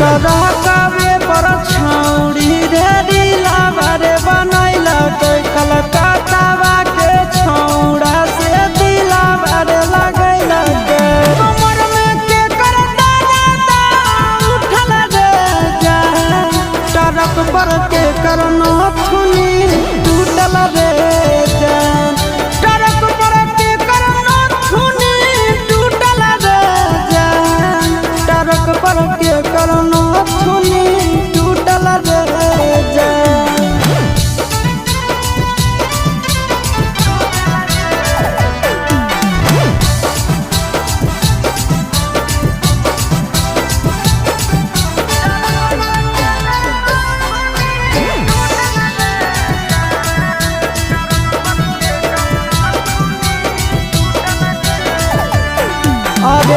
कवे पर छौड़ी रे दिलावा रे बनैला कलकत्तावा के छौड़ा से दिलावा रे लगैला कमर में के कर दादा उठल रे जा टरक पर के करनो थुनी टूटल रे जा टरक पर के करनो थुनी टूटल रे जा टरक पर के करनो थुनी